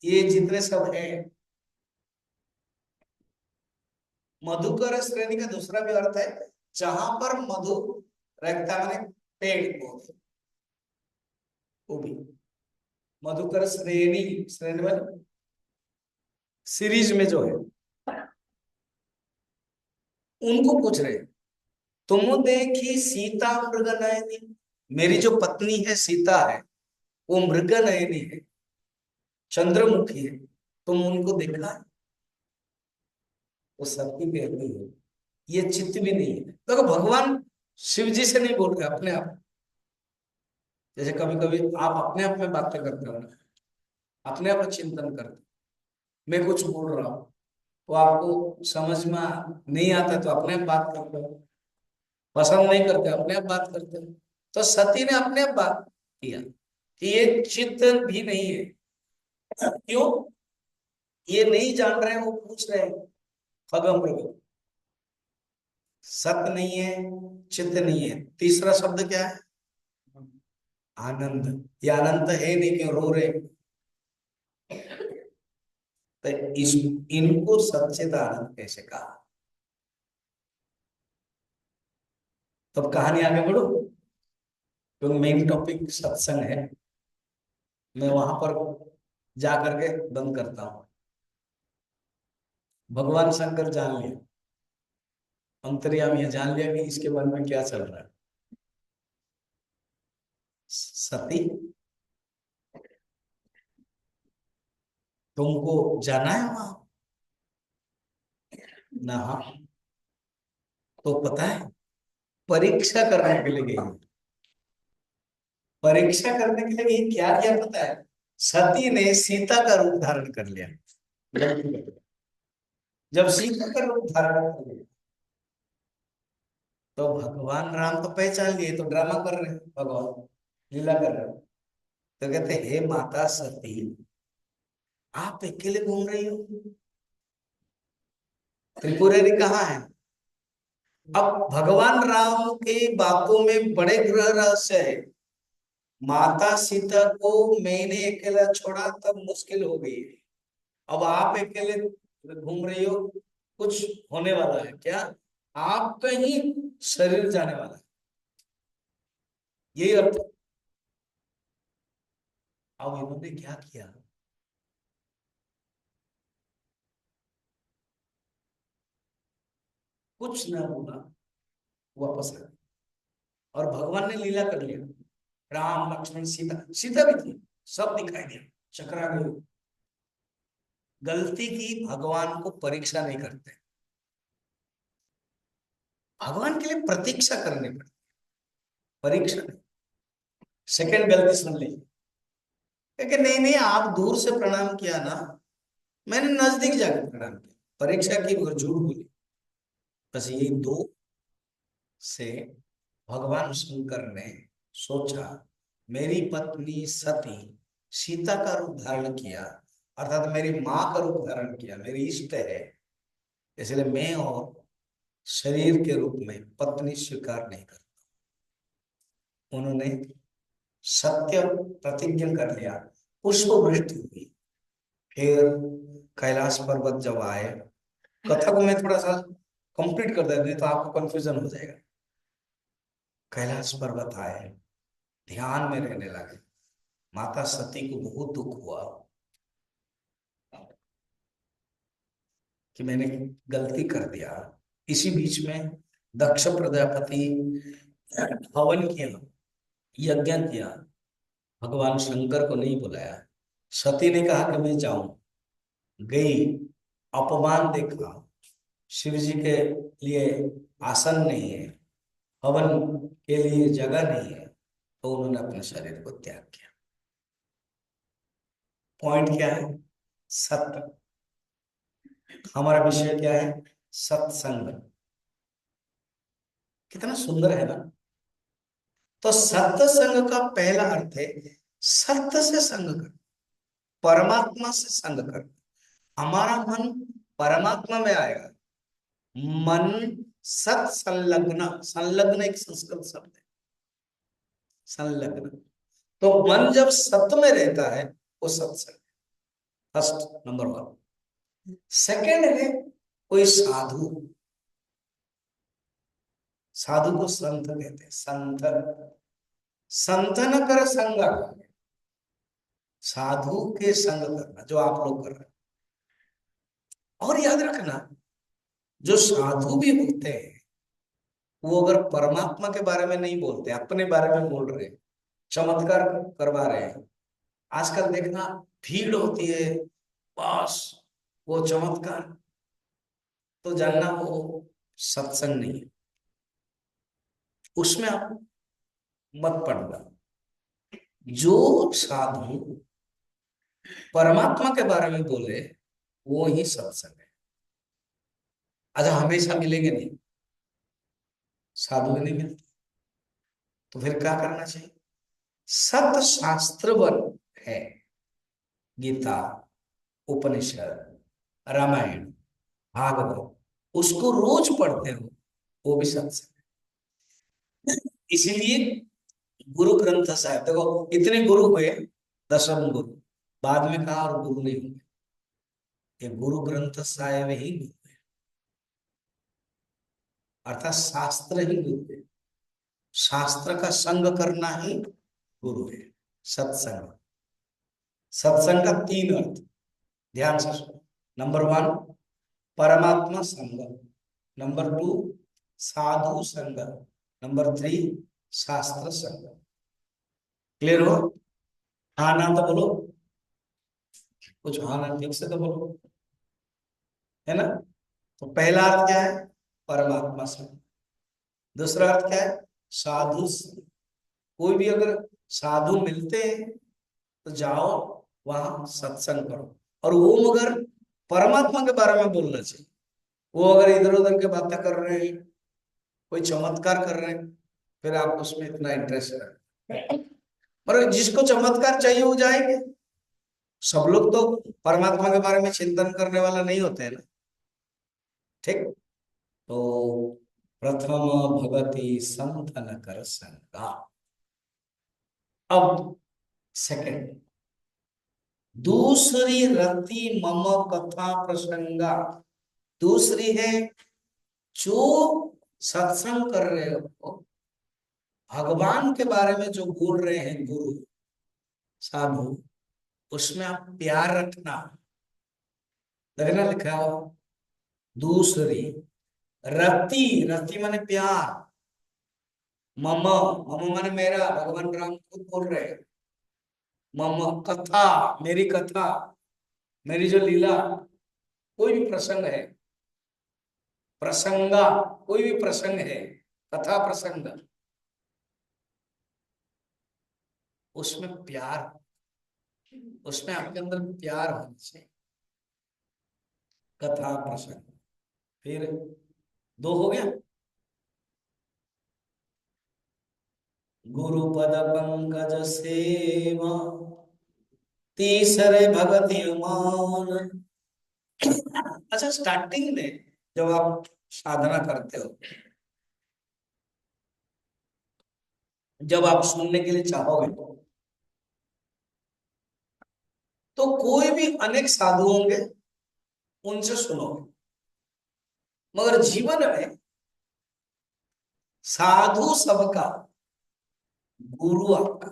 ये जितने सब है। मधुकर श्रेणी का दूसरा भी अर्थ है जहां पर मधु रहता है, माने पेड़ पौधे, वो भी मधुकर श्रेणी, श्रेणी में सीरीज में जो है, उनको पूछ रहे, तुम देखी सीता मृग नयनी, मेरी जो पत्नी है सीता है, वो मृग नयनी है, चंद्रमुखी है, तुम उनको देखा है? वो सबकी कहती है, ये चित्त भी नहीं है। देखो भगवान शिव जी से नहीं बोल रहे, अपने आप। जैसे कभी कभी आप अपने आप में बातें करते हो ना, अपने आप चिंतन करते, मैं कुछ बोल रहा हूँ तो आपको समझ में नहीं आता तो अपने आप बात करते हो, पसंद नहीं करते अपने आप बात करते हो। तो सती ने अपने आप बात किया कि ये चित्त भी नहीं है। क्यों? ये नहीं जान रहे हैं, वो पूछ रहे हैं खगम मृग। सत्य नहीं है, चित्त नहीं है, तीसरा शब्द क्या है? आनंद। ये आनंद है नहीं, क्यों रो रहे? तो इस इनको सच्चिद आनंद कैसे कहा? तब कहानी आगे बढ़ो, क्योंकि मेन टॉपिक सत्संग है। मैं वहां पर जा करके बंद करता हूं। भगवान शंकर जान लिया, अंतर्यामी जान लिया कि इसके मन में क्या चल रहा है। सती, तुमको जाना है वहां ना? हाँ, तो पता है परीक्षा करने के लिए गई। परीक्षा करने के लिए गई, क्या किया पता है? सती ने सीता का रूप धारण कर लिया। जब सीता का रूप धारण कर लिया तो भगवान राम तो पहचान लिए, तो ड्रामा कर रहे हैं, भगवान लीला कर रहे हैं। तो कहते, हे माता सती, आप अकेले घूम रही हो, त्रिपुरारी कहाँ है? अब भगवान राम के बातों में बड़े गृह रहस्य है। माता सीता को मैंने अकेला छोड़ा तब मुश्किल हो गई, अब आप अकेले घूम रही हो, कुछ होने वाला है क्या? आपका ही शरीर जाने वाला है, यही अर्थ। अब इन्होंने क्या किया? कुछ ना बोला, वापस आ गए। और भगवान ने लीला कर लिया, राम लक्ष्मण सीता, सीता भी थी, सब दिखाई दिया, चकरा गई। गलती की, भगवान को परीक्षा नहीं करते, भगवान के लिए प्रतीक्षा करनी पड़ती, परीक्षा नहीं। सेकंड गलती सुन लीजिए, क्योंकि नहीं नहीं, आप दूर से प्रणाम किया ना, मैंने नजदीक जाकर प्रणाम किया, परीक्षा की और झूठ बोली। बस यही दो से भगवान शंकर ने सोचा, मेरी पत्नी सती सीता का रूप धारण किया, अर्थात मेरी माँ का रूप धारण किया, मेरी इष्ट है, इसलिए मैं और शरीर के रूप में पत्नी स्वीकार नहीं करता। उन्होंने सत्य प्रतिज्ञा कर लिया, पुष्प वृष्टि हुई। फिर कैलाश पर्वत जब आए, कथा को मैं थोड़ा सा कंप्लीट कर देते तो आपको कंफ्यूजन हो जाएगा। कैलाश पर्वत आए, ध्यान में रहने लगे। माता सती को बहुत दुख हुआ कि मैंने गलती कर दिया। इसी बीच में दक्ष प्रजापति हवन किया, यज्ञ किया, भगवान शंकर को नहीं बुलाया। सती ने कहा कि मैं जाऊं, गई, अपमान देखा, शिव जी के लिए आसन नहीं है, हवन के लिए जगह नहीं है, तो उन्होंने अपने शरीर को त्याग किया। पॉइंट क्या है? सत्य। हमारा विषय क्या है? सत्संग। कितना सुंदर है ना। तो सत्य संग का पहला अर्थ है सत्य से संग कर, परमात्मा से संग कर। हमारा मन परमात्मा में आएगा। मन सत संलग्न, संलग्न एक संस्कृत शब्द है, संलग्न। तो मन जब सत्य में रहता है वो सत्संग। First, number one. सेकंड है कोई साधु। साधु को संत कहते हैं, संत। संतन कर संग, साधु के संग करना जो आप लोग कर रहे हैं। और याद रखना, जो साधु भी होते हैं वो अगर परमात्मा के बारे में नहीं बोलते, अपने बारे में बोल रहे हैं, चमत्कार करवा रहे हैं। आजकल देखना भीड़ होती है, बस वो चमत्कार, तो जानना वो सत्संग नहीं है, उसमें आप मत पड़ना। जो साधु परमात्मा के बारे में बोले वो ही सत्संग है। अच्छा, हमेशा मिलेंगे नहीं, साधु भी नहीं मिलते, तो फिर क्या करना चाहिए? सत शास्त्र वन है, गीता, उपनिषद, रामायण, भागवत, उसको रोज पढ़ते हो, वो भी सत्संग है। इसीलिए गुरु ग्रंथ साहिब, देखो इतने गुरु हुए, 10वें गुरु, बाद में कहा और गुरु नहीं हुए, ये गुरु ग्रंथ साहिब ही गुरु है, अर्थात शास्त्र ही गुरु है। शास्त्र का संग करना ही गुरु है, सत्संग। सत्संग का 3 अर्थ, ध्यान से सुनो। नंबर वन, परमात्मा संग। नंबर टू, साधु संग। नंबर थ्री, शास्त्र संग। क्लियर हो? हाँ ना तो बोलो, कुछ हाँ ना ठीक से तो बोलो, है ना। तो पहला अर्थ क्या है? परमात्मा संग। दूसरा अर्थ क्या है? साधु संग। कोई भी अगर साधु मिलते हैं तो जाओ वहां सत्संग करो। और वो मगर परमात्मा के बारे में बोलना चाहिए। वो अगर इधर उधर के बातें कर रहे हैं, कोई चमत्कार कर रहे हैं, फिर आप उसमें इतना इंटरेस्ट रखें। और जिसको चमत्कार चाहिए वो जाएंगे। सब लोग तो परमात्मा के बारे में चिंतन करने वाला नहीं होते हैं ना। ठीक। तो प्रथम भगति संतन कर संगा। अब सेकंड, दूसरी रति मम कथा प्रसंगा। दूसरी है, जो सत्संग कर रहे हो, भगवान के बारे में जो बोल रहे हैं गुरु साधु, उसमें आप प्यार रखना। देखना लिखा हो दूसरी रति, रति माने प्यार, मम, मम माने मेरा, भगवान राम खुद बोल रहे हैं। मम कथा, मेरी कथा, मेरी जो लीला, कोई भी प्रसंग है, प्रसंगा, कोई भी प्रसंग है, कथा प्रसंग, उसमें प्यार, उसमें आपके अंदर प्यार होना चाहिए। कथा प्रसंग, फिर 2 हो गया। गुरुपद पंकज सेवा, तीसरे भगति मान। अच्छा, स्टार्टिंग में जब आप साधना करते हो, जब आप सुनने के लिए चाहोगे, तो कोई भी अनेक साधु होंगे, उनसे सुनोगे। मगर जीवन में साधु सबका, गुरु आपका।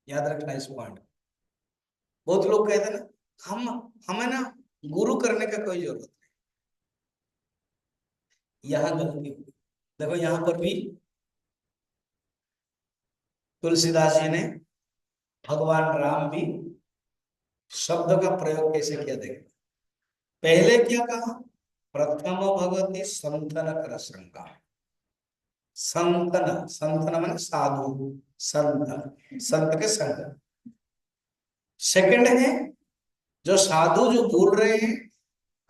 याद रखना इस पॉइंट। बहुत लोग कहते हैं ना, हम हमें ना गुरु करने का कोई जरूरत नहीं। यहाँ गलती हुई। देखो यहाँ पर भी तुलसीदास जी ने, भगवान राम भी शब्द का प्रयोग कैसे किया, देखें। पहले क्या कहा? प्रथम भगवती संतन कर संगा। संतन, संतन माने साधु, संत, संत के संग। सेकंड है जो साधु जो बोल रहे हैं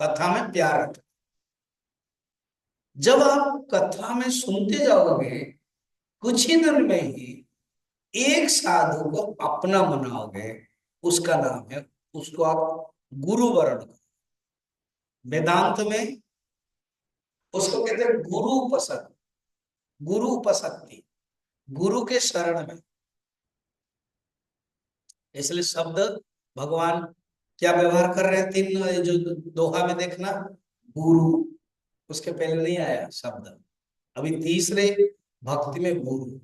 कथा में प्यार रखते। जब आप कथा में सुनते जाओगे कुछ ही दिन में ही एक साधु को अपना बनाओगे, उसका नाम है, उसको आप गुरु वर्ण करो। वेदांत में उसको कहते हैं गुरु उपसक्ति, गुरु उपसक्ति, गुरु के शरण में। इसलिए शब्द भगवान क्या व्यवहार कर रहे हैं, तीन जो दोहा में देखना, गुरु, उसके पहले नहीं आया शब्द, अभी तीसरे भक्ति में गुरु।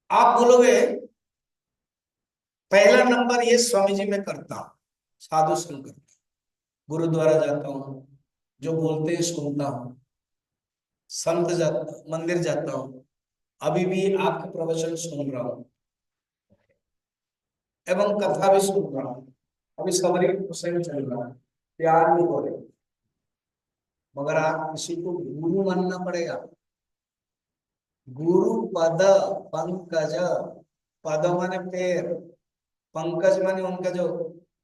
आप बोलोगे पहला नंबर ये स्वामी जी में करता हूं, साधु संग करता हूं, गुरुद्वारा जाता हूं, जो बोलते हैं सुनता हूं, संत जाता, मंदिर जाता हूं, अभी भी आपके प्रवचन सुन रहा हूं एवं कथा भी सुन रहा हूं, अभी सबरी हुसैन चल रहा है, प्यार नहीं हो रहे, मगर आप किसी को गुरु मानना पड़ेगा। गुरु पद पंकज, पद माने पैर, पंकज माने उनका जो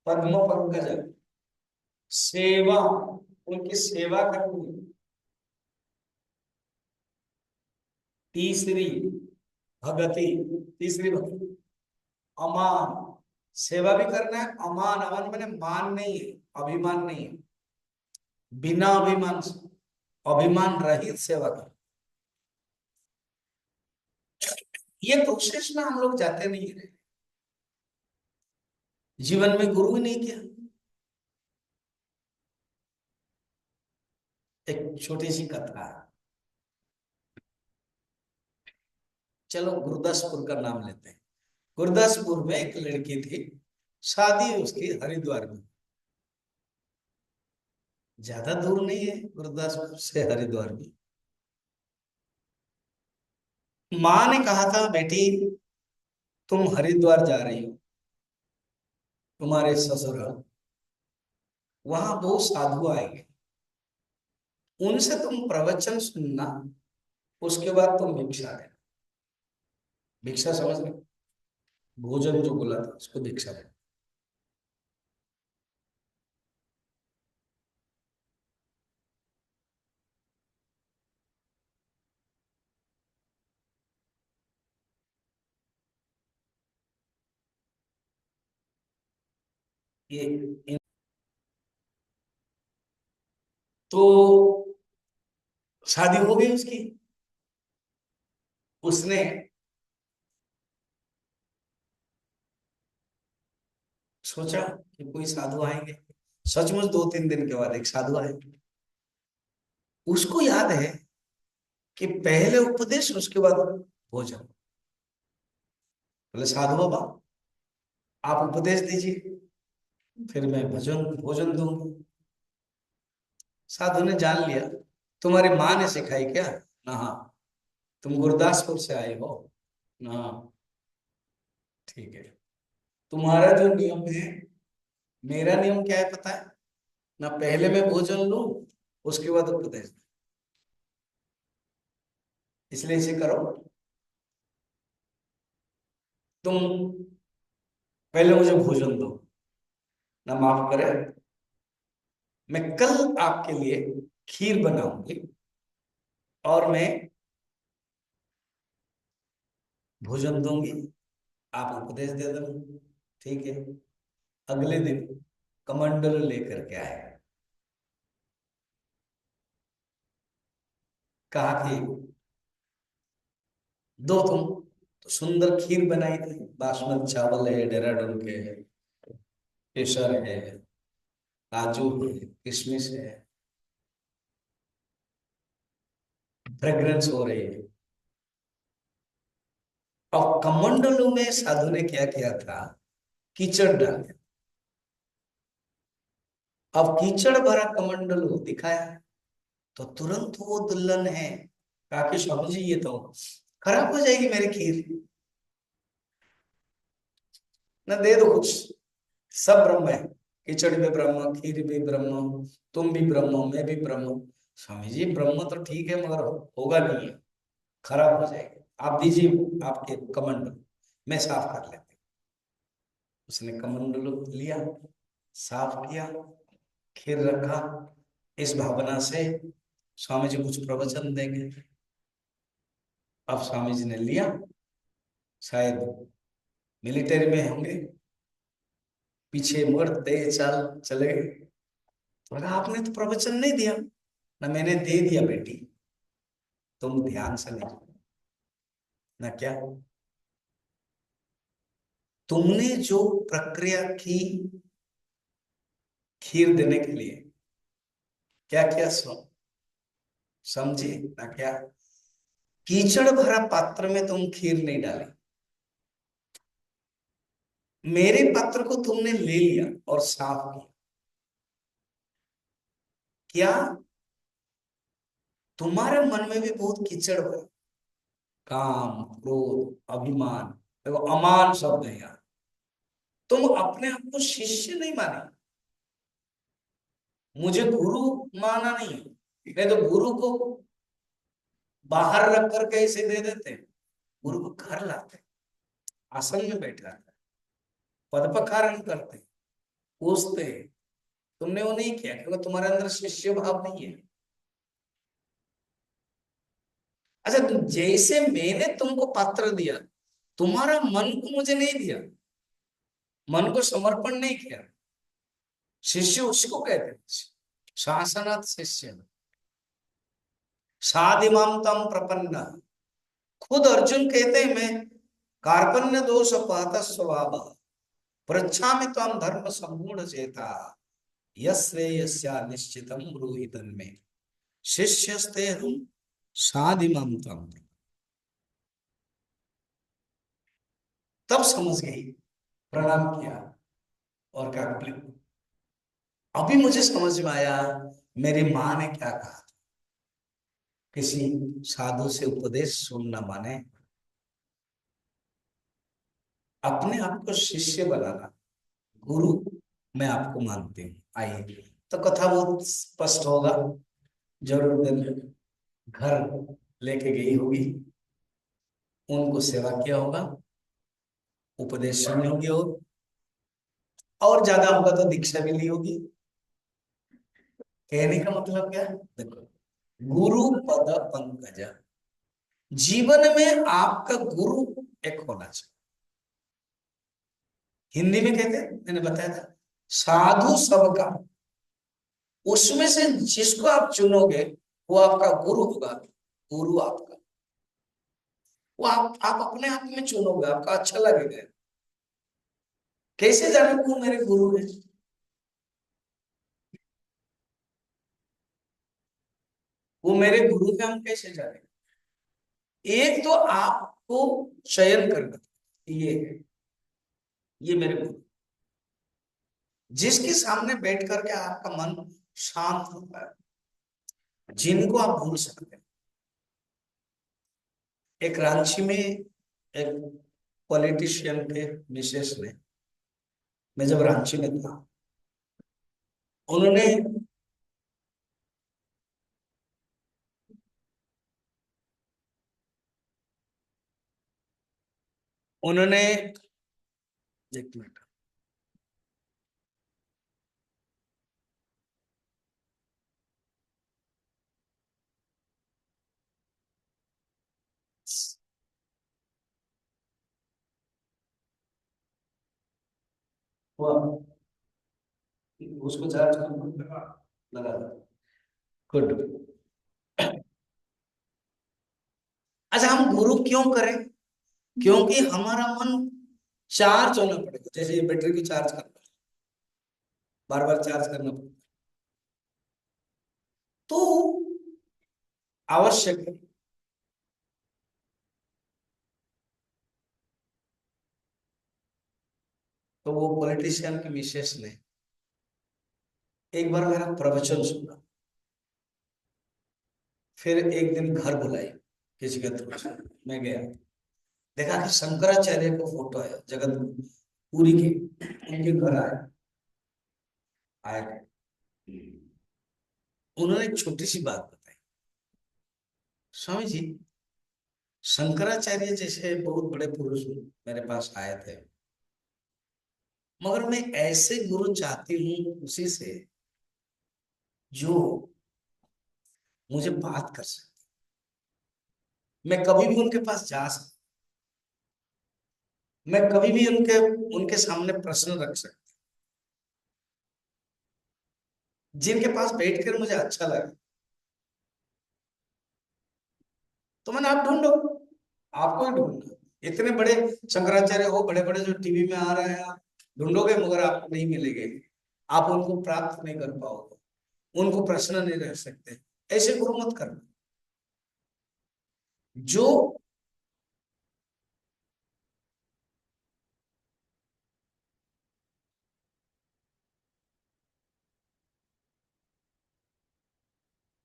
पद्म पंकज, सेवा, उनकी सेवा करनी। तीसरी भगति, तीसरी भक्ति अमान, सेवा भी करना है। अमान, अमान मैंने मान नहीं है, अभिमान नहीं है, बिना अभिमान से, अभिमान रहित सेवा कर। ये प्रोसेस में हम लोग जाते नहीं रहे, जीवन में गुरु ही नहीं किया। एक छोटी सी कथा है, चलो गुरदासपुर का नाम लेते हैं। गुरदासपुर में एक लड़की थी, शादी उसकी हरिद्वार में, ज्यादा दूर नहीं है गुरदासपुर से हरिद्वार में। माँ ने कहा था बेटी तुम हरिद्वार जा रही हो, तुम्हारे ससुराल, वहां बहुत साधु आएंगे, उनसे तुम प्रवचन सुनना, उसके बाद तुम भिक्षा देना। भिक्षा समझ रहे, भोजन जो बोला था उसको भिक्षा देना। ये तो शादी हो गई उसकी, उसने सोचा कि कोई साधु आएंगे, सचमुच 2-3 दिन के बाद एक साधु आए। उसको याद है कि पहले उपदेश उसके बाद भोजन। बोले साधु बाबा आप उपदेश दीजिए, फिर मैं भोजन भोजन दूंगा। साधु ने जान लिया तुम्हारी माँ ने सिखाई क्या ना, हाँ। तुम गुरदासपुर से आए हो ना, ठीक है। तुम्हारा जो नियम है, मेरा नियम क्या है पता है ना, पहले मैं भोजन लूं उसके बाद उपदेश, इसलिए इसे करो। तुम पहले मुझे भोजन दो ना, माफ करे, मैं कल आपके लिए खीर बनाऊंगी और मैं भोजन दूंगी, आप उपदेश दे दो, ठीक है। अगले दिन कमंडल लेकर के आए, कहा कि दो तुम, तो सुंदर खीर बनाई थी, बासमती चावल है, डेहराडून के केसर है, काजू है, किशमिश है, फ्रेग्रेंस हो रही है। और कमंडलों में साधु ने क्या किया था, कीचड़ डाल दिया। अब कीचड़ भरा कमंडलू दिखाया तो तुरंत वो दुल्हन है, कहा कि स्वामी जी ये तो खराब हो जाएगी मेरी खीर, ना दे दो कुछ, सब ब्रह्म है, खिचड़ी भी ब्रह्म, खीर भी ब्रह्म, तुम भी ब्रह्म, मैं भी ब्रह्म। स्वामी जी ब्रह्म तो ठीक है मगर होगा नहीं है, खराब हो जाएगा। आप दीजिए आपके कमंडल, मैं साफ कर लेती हूँ। उसने कमंडल लिया, साफ किया, खीर रखा, इस भावना से स्वामी जी कुछ प्रवचन देंगे। अब स्वामी जी ने लिया, शायद मिलिट्री में होंगे, पीछे मुड़ तेज चाल चले गए। तो लगा आपने तो प्रवचन नहीं दिया ना, मैंने दे दिया बेटी, तुम ध्यान से नहीं ना। क्या तुमने जो प्रक्रिया की खीर देने के लिए, क्या क्या समझे ना? क्या कीचड़ भरा पात्र में तुम खीर नहीं डाली, मेरे पात्र को तुमने ले लिया और साफ किया। क्या तुम्हारे मन में भी बहुत कीचड़ भरा, काम, क्रोध, अभिमान, देखो अमान शब्द है यहाँ। तुम अपने आप को शिष्य नहीं माने, मुझे गुरु माना नहीं, नहीं तो गुरु को बाहर रख कर कैसे दे देते, गुरु को घर लाते, आसन में बैठाते, पद पखारण करते, पूछते। तुमने वो नहीं किया क्योंकि तुम्हारे अंदर शिष्य भाव नहीं है। अच्छा, जैसे मैंने तुमको पात्र दिया, तुम्हारा मन को मुझे नहीं दिया, मन को समर्पण नहीं किया। शिष्य उसको कहते हैं, शासनात् शिष्य, साधिमाम तम प्रपन्न। खुद अर्जुन कहते हैं मैं कार्पण्य दोष पात स्वभाव पृच्छामि त्वाम धर्म संपूर्ण चेता यस्या निश्चितम ब्रूहि तन्मे शिष्यस्ते हम साधिमाम तम। तब समझ गई, प्रणाम किया और क्या, अभी मुझे समझ में आया मेरी माँ ने क्या कहा। किसी साधु से उपदेश सुनना माने अपने आप को शिष्य बनाना। गुरु मैं आपको मानती हूँ, आइए। तो कथा बहुत स्पष्ट होगा, जरूर दिन घर लेके गई होगी, उनको सेवा किया होगा, उपदेश सुनी होगी, और ज्यादा होगा तो दीक्षा भी ली होगी। कहने का मतलब क्या है, देखो, गुरु पद पंकज, जीवन में आपका गुरु एक होना चाहिए। हिंदी में कहते हैं, मैंने बताया था, साधु सबका, उसमें से जिसको आप चुनोगे वो आपका गुरु होगा। गुरु आपका, वो आप अपने आप में चुनोगे, आपका अच्छा लगेगा। कैसे जाने वो मेरे गुरु है? वो मेरे गुरु है, हम कैसे जाने? एक तो आपको चयन करना, ये है, ये मेरे गुरु, जिसके सामने बैठ करके आपका मन शांत होता है, जिनको आप भूल सकते हैं। एक रांची में एक पॉलिटिशियन के मिसेस ने, मैं जब रांची में था, उन्होंने उन्होंने एक मिनट, हुआ, उसको चार्ज करना लगा, गुड। अच्छा, हम गुरु क्यों करें? क्योंकि हमारा मन चार्ज होना पड़ेगा, जैसे ये बैटरी को चार्ज करना, बार बार चार्ज करना पड़ेगा, तो आवश्यक है। तो वो पॉलिटिशियन की मिसेस ने एक बार मेरा प्रवचन सुना, फिर एक दिन घर बुलाई किसी के थ्रू से, मैं गया, देखा कि शंकराचार्य को फोटो है जगत पूरी के, उनके घर आए, आए, उन्होंने एक छोटी सी बात बताई, स्वामी जी, शंकराचार्य जैसे बहुत बड़े पुरुष मेरे पास आए थे, मगर मैं ऐसे गुरु चाहती हूँ उसी से जो मुझे बात कर सके, मैं कभी भी उनके पास जा सकता, मैं कभी भी उनके उनके सामने प्रश्न रख सकता, जिनके पास बैठकर मुझे अच्छा लगे। तो मैंने, आप ढूंढो, आपको ही ढूंढना। इतने बड़े शंकराचार्य हो, बड़े बड़े जो टीवी में आ रहे हैं, आप ढूंढोगे मगर आपको नहीं मिलेंगे, आप उनको प्राप्त नहीं कर पाओगे, उनको प्रश्न नहीं रह सकते। ऐसे गुरु मत करना जो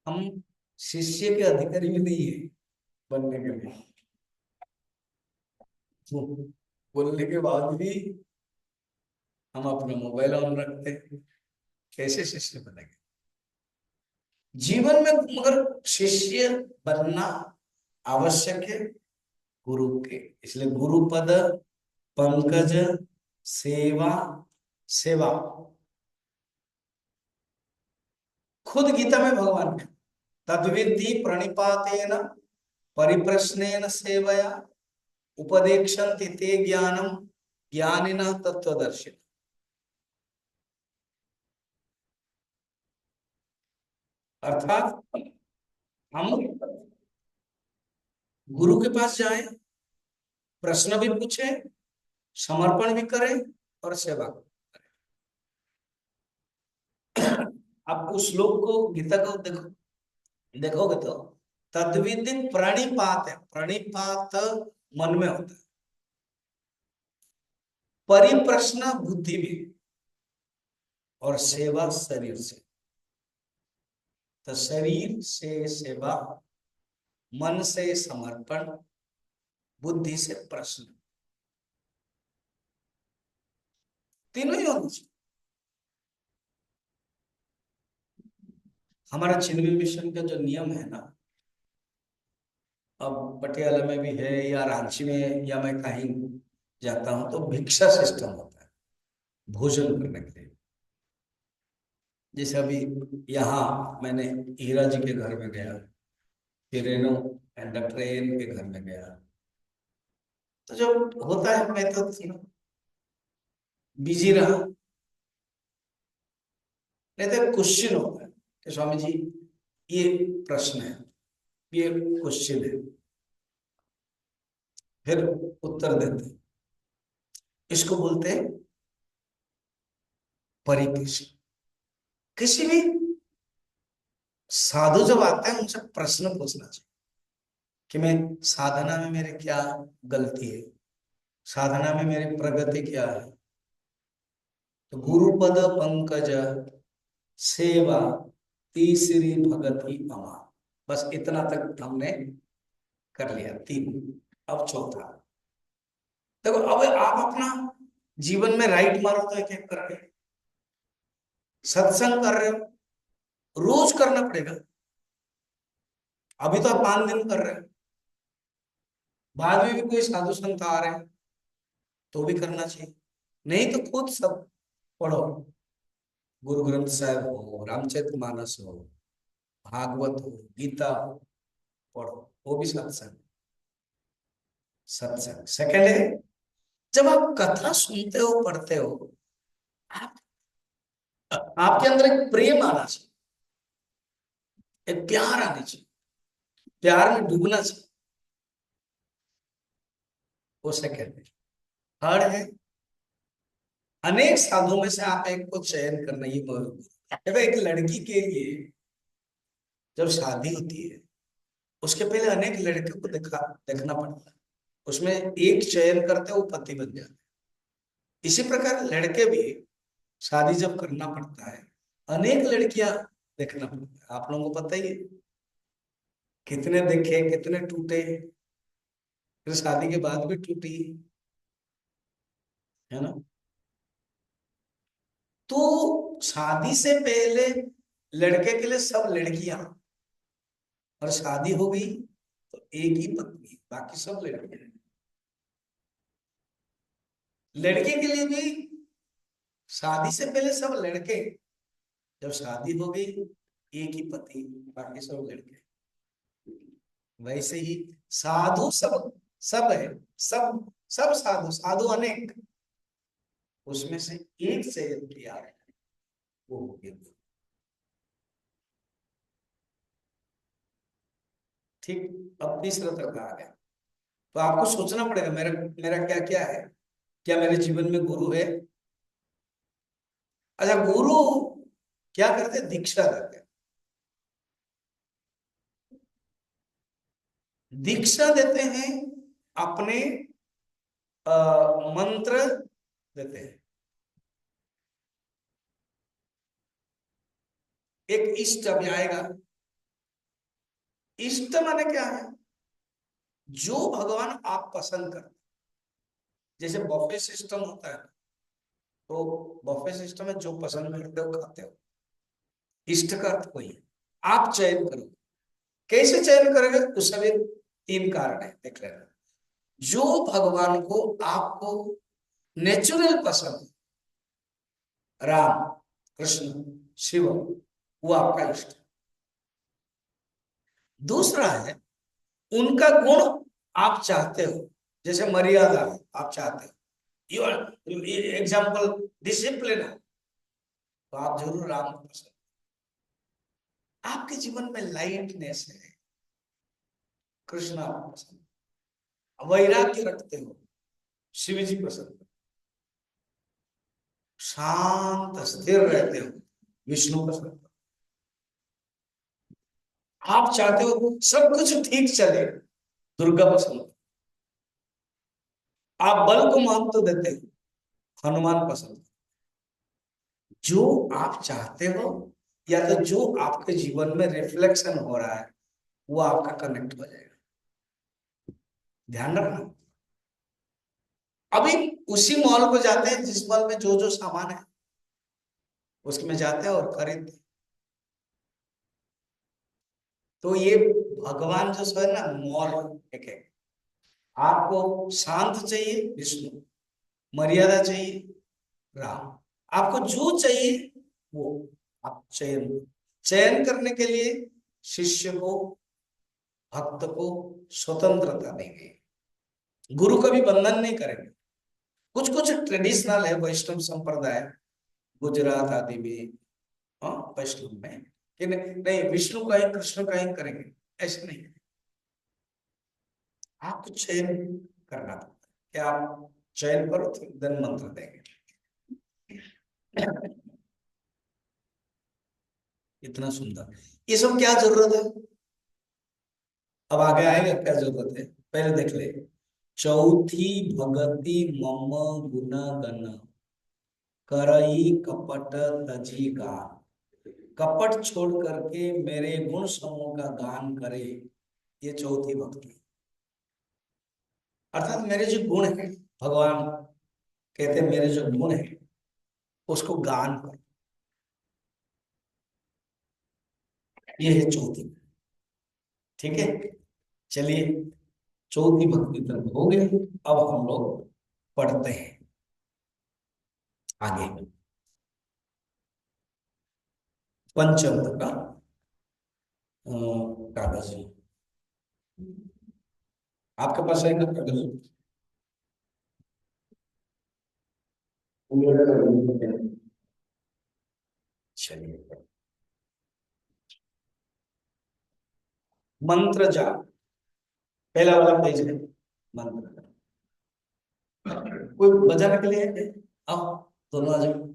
हम शिष्य के अधिकारी भी नहीं है बनने के लिए, बोलने के बाद भी हम अपना मोबाइल ऑन रखते हैं, कैसे शिष्य बनेंगे जीवन में? मगर शिष्य बनना आवश्यक है गुरु के, इसलिए गुरु पद पंकज सेवा, सेवा खुद गीता में भगवान ने, तद्विद्धि प्रणिपातेन परिप्रश्नेन सेवया उपदेक्षन्ति ते ज्ञानम ज्ञानिनः तत्वदर्शिनः। अर्थात हम गुरु के पास जाएं, प्रश्न भी पूछें, समर्पण भी करें और सेवा करें। आप उस श्लोक को, गीता को देखो, देखोगे तो तद्विधि प्रणिपात है, प्रणिपात मन में होता है, परिप्रश्न बुद्धि में, और सेवा शरीर से। तो शरीर से सेवा, मन से समर्पण, बुद्धि से प्रश्न, तीनों ही होना चाहिए। हमारा चिन्मय मिशन का जो नियम है ना, अब पटियाला में भी है या रांची में या मैं कहीं जाता हूं तो भिक्षा सिस्टम होता है भोजन करने के लिए। जैसे अभी यहाँ मैंने हीरा जी के घर में गया, फिर रेणु एंड डॉक्टर एन के घर में गया, तो जब होता है मैं तो बिजी रहा, नहीं तो क्वेश्चन होता है कि स्वामी जी ये प्रश्न है, ये क्वेश्चन है, फिर उत्तर देते हैं। इसको बोलते हैं परिप्रश्न। किसी भी साधु जब आते हैं उनसे प्रश्न पूछना चाहिए कि मैं साधना में मेरे क्या गलती है, साधना में मेरी प्रगति क्या है। तो गुरुपद पंकज सेवा तीसरी भगति अमा, बस इतना तक हमने कर लिया, तीन। अब चौथा देखो, अब आप अपना जीवन में राइट मारो तो एक एक करके सत्संग कर रहे हो, रोज करना पड़ेगा। अभी तो आप 5 दिन कर रहे हो, बाद में भी कोई साधु संत आ रहे हैं तो भी करना चाहिए। नहीं तो खुद सब पढ़ो, गुरु ग्रंथ साहिब हो, रामचरितमानस हो, भागवत हो, गीता हो, पढ़ो, वो भी सत्संग। सत्संग सेकंड है, जब आप कथा सुनते हो पढ़ते हो, आप आपके अंदर एक प्रेम आना चाहिए, एक प्यार आनी चाहिए, प्यार में डूबना चाहिए, वो सेकंड है। थर्ड है, अनेक साधुओं में से आप एक को चयन करना, ये देखो एक लड़की के लिए जब शादी होती है उसके पहले अनेक लड़के को देखना पड़ता है, उसमें एक चयन करते वो पति बन जाते। इसी प्रकार लड़के भी शादी जब करना पड़ता है, अनेक लड़कियां देखना पड़ता है। आप लोगों को पता ही है, कितने देखे कितने टूटे, फिर शादी के बाद भी टूटी, है ना। तो शादी से पहले लड़के के लिए सब लड़कियां, और शादी हो गई तो एक ही पत्नी है, बाकी सब लड़के हैं। लड़के के लिए भी शादी से पहले सब लड़के, जब शादी हो गई एक ही पति, बाकी सब लड़के। वैसे ही साधु सब सब है, सब सब साधु, साधु अनेक, उसमें से एक चयन किया है, वो हो गया। ठीक, अब तीसरा तक आ गया। तो आपको सोचना पड़ेगा मेरा मेरा क्या क्या है, क्या मेरे जीवन में गुरु है। अच्छा, गुरु क्या करते हैं? दीक्षा देते हैं। दीक्षा देते हैं, अपने मंत्र देते हैं। एक इष्ट अभी आएगा। इष्ट माने क्या है? जो भगवान आप पसंद करते, जैसे बफे सिस्टम होता है, तो बफे सिस्टम में जो पसंद करते हो खाते हो। इष्ट का अर्थ कोई है, आप चयन करो। कैसे चयन करोगे? उसका भी तीन कारण है, देख लेना। जो भगवान को आपको नेचुरल पसंद, राम, कृष्ण, शिव, वो आपका इष्ट है। दूसरा है, उनका गुण आप चाहते हो, जैसे मर्यादा है, आप चाहते हो। यू एग्जाम्पल डिसिप्लिन है, तो आप जरूर राम को पसंद। आपके जीवन में लाइटनेस है, कृष्ण आपको पसंद। वैराग्य रखते हो, शिव जी पसंद। शांत स्थिर रहते हो, विष्णु पसंद। आप चाहते हो सब कुछ ठीक चले, दुर्गा पसंद। आप बल को महत्व देते हो, हनुमान पसंद। जो आप चाहते हो, या तो जो आपके जीवन में रिफ्लेक्शन हो रहा है, वो आपका कनेक्ट हो जाएगा। ध्यान रखना। अभी उसी मॉल को जाते हैं जिस मॉल में जो जो सामान है, उसमें जाते हैं और खरीदते हैं। तो ये भगवान जो है ना, मॉल एक है। आपको शांत चाहिए, विष्णु। मर्यादा चाहिए, राम। आपको जो चाहिए वो आप चयन, चयन करने के लिए शिष्य को, भक्त को स्वतंत्रता देंगे। गुरु कभी बंधन नहीं करेंगे। कुछ कुछ ट्रेडिशनल है, वैष्णव संप्रदाय गुजरात आदि में, हाँ वैष्णव में, कि नहीं विष्णु का ही कृष्ण का ही करेंगे, ऐसे नहीं। आपको चयन करना पड़ता है, क्या आप चयन करो तो धन मंत्र देंगे। इतना सुंदर, ये सब क्या जरूरत है? अब आगे आएगा क्या जरूरत है, पहले देख ले। चौथी भगति मम गुण गण, करई कपट तजी गान। कपट छोड़ करके मेरे गुण समूह का गान करे, ये चौथी भक्ति। अर्थात मेरे जो गुण है, भगवान कहते हैं मेरे जो गुण है उसको गान करो, ये है चौथी। ठीक है, चलिए, चौथी भक्ति तक हो गई। अब हम लोग पढ़ते हैं आगे पंचम का कागज। आपके पास है ना कागज? चलिए, मंत्र जाप, पहला वाला पेज है मंत्र। कोई बजाने के लिए है? आओ, दोनों आ जाओ।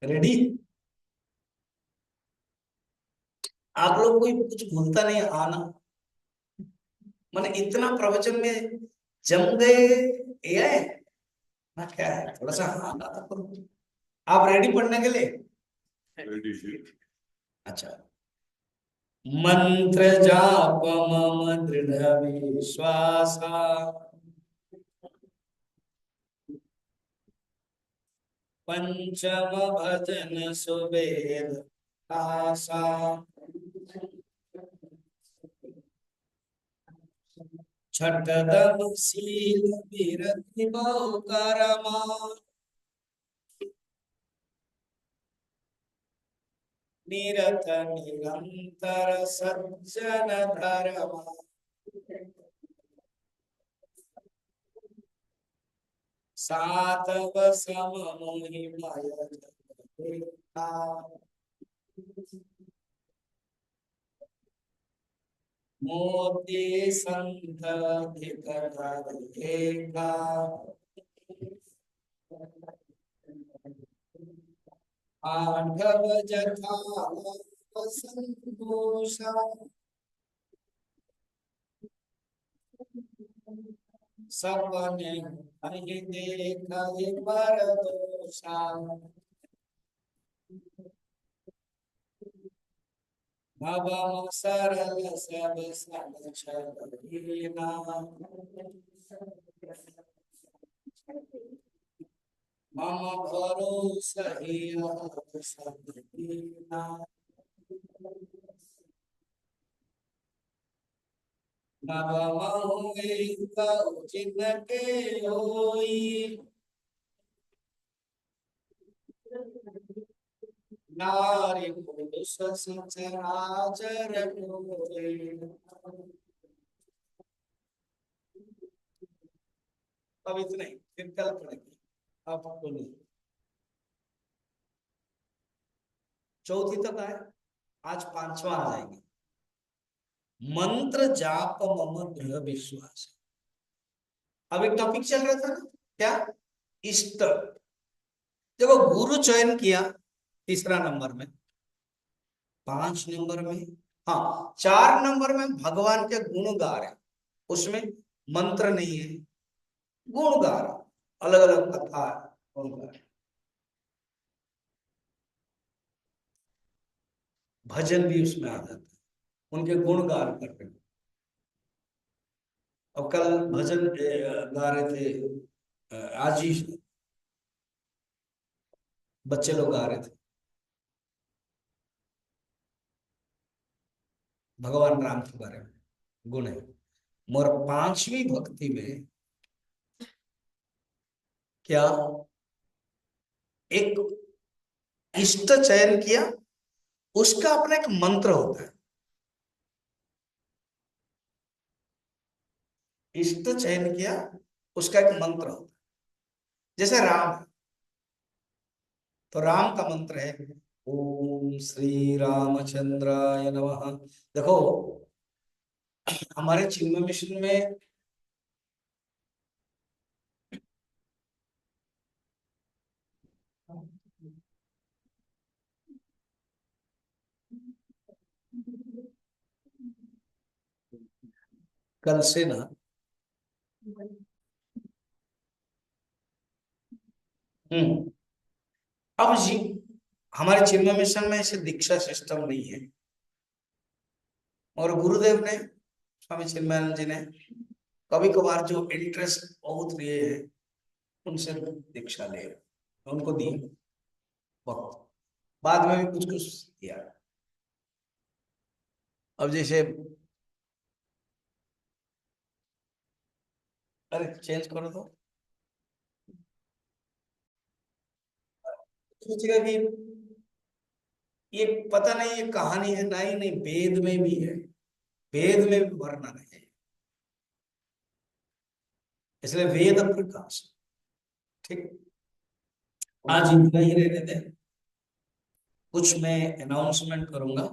रेडी? आप लोग कोई कुछ भूलता नहीं आना, मैंने इतना प्रवचन में जम गए, ये है ना, क्या है, थोड़ा सा आना था करो। आप रेडी पढ़ने के लिए? Ready. अच्छा। मंत्र जाप मम दृढ़ विश्वासा, पंचम भजन सुबेद आसा। छठदम शील विरति बहु करमा, निरत निरंतर सज्जन धर्म, साधव सम मोहि माय जगदेका, मोती संत अधिक धरेगा, आठव जथा संतोषा, सपने नहीं देखा पर दोषा, भवम सरल सब सन छल हीना, मम भरोसा ही आप सब दीना, नवमहु एक जिनके होई, नारी पुरुष सचराचर कोई। अब इतना ही, फिर कल पढ़ेंगे। अब बोलिए, चौथी तक आए, आज पांचवा आ जाएंगे। मंत्र जाप मम दृढ़ विश्वास। अब एक टॉपिक चल रहा था ना, क्या? इष्ट। देखो, गुरु चयन किया तीसरा नंबर में, 5 नंबर में, हाँ 4 नंबर में भगवान के गुण गा रहे, उसमें मंत्र नहीं है, गुण गा रहे, अलग अलग कथा है, गुण गा रहे, भजन भी उसमें आ जाता है, उनके गुण गान कर रहे। अब कल भजन गा रहे थे, आज ही बच्चे लोग गा रहे थे, भगवान राम के बारे में गुण है। और 5वीं भक्ति में क्या, एक इष्ट चयन किया, उसका अपना एक मंत्र होता है। इष्ट चयन किया, उसका एक मंत्र होता है। जैसे राम, तो राम का मंत्र है ओम श्री रामचंद्राय नमः। देखो, हमारे चिन्मय मिशन में कल से ना, अब जी हमारे चिन्मय मिशन में ऐसे दीक्षा सिस्टम नहीं है, और गुरुदेव ने, स्वामी चिन्मयानंद जी ने कभी कभार जो इंटरेस्ट बहुत लिए है, उनसे दीक्षा ले, उनको दी वक्त, बाद में भी कुछ कुछ दिया। अब जैसे, अरे चेंज करो तो, सोचेगा कि ये पता नहीं ये कहानी है, नहीं नहीं, वेद में भी है, वेद में भी वर्णन है, इसलिए वेद प्रकाश। ठीक, आज इतना ही रहने दें, कुछ मैं अनाउंसमेंट करूंगा।